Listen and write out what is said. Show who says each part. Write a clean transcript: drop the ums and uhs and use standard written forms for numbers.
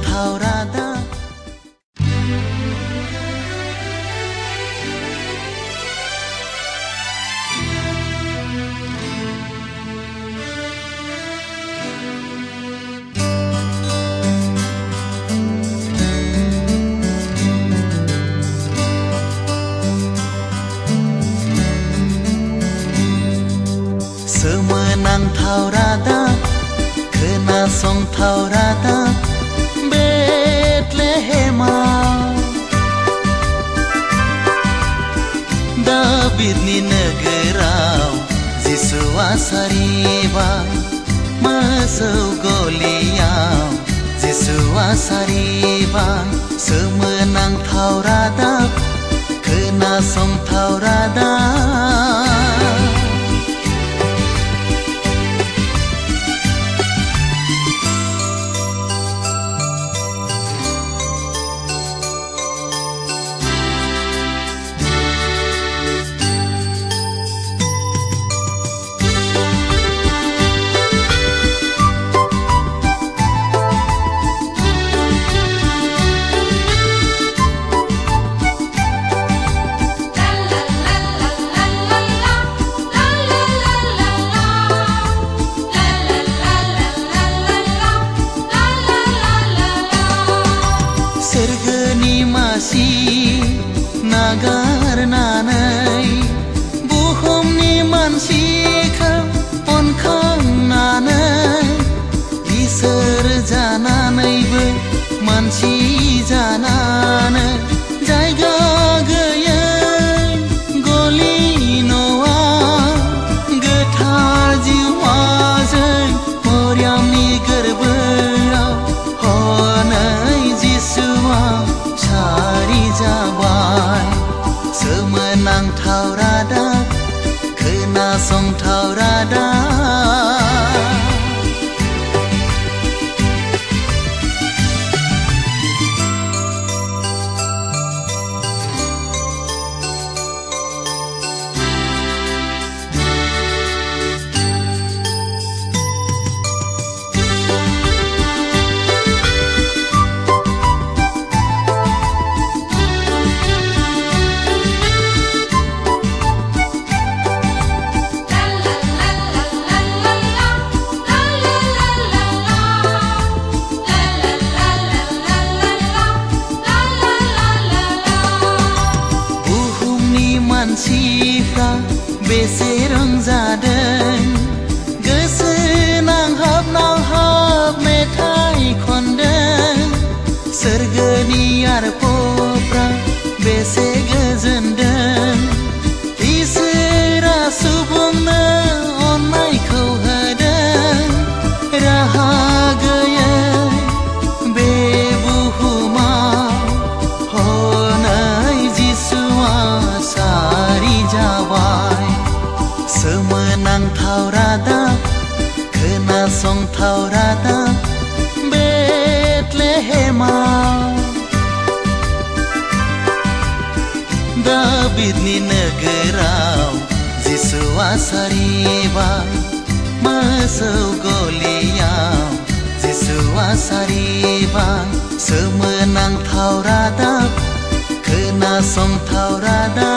Speaker 1: Semenangtau rada Semenangtau rada kena songtau rada Bethlehem David ni negerau Jisua sariba Masau Goliau Jisua sariba Semenangtau rada kena songtau rada Nagar nanai buhumni mansikha ponkhang nanai isor jananaibo mansi jananai jaiga gayai goli noa gothar jiwajai moriamni gorboaw honai jisua sari jabai Semenangtau rada kena songtau rada Mansifra bese rongjadoं गोसो नांहाब मेथाइ खनदों सोरगोनि आरफफ्रा बेसे गोजोनदों इसोरा सुबुंनो अननायखौ होदों राहा गैयै बे बुहुमाव हनै जिसुआ sari jabai Semenangtau rada kena songtau rada Bethlehem David ni negerau Jisua sariba Masau Goliau Jisua sariba Semenangtau rada kena songtau rada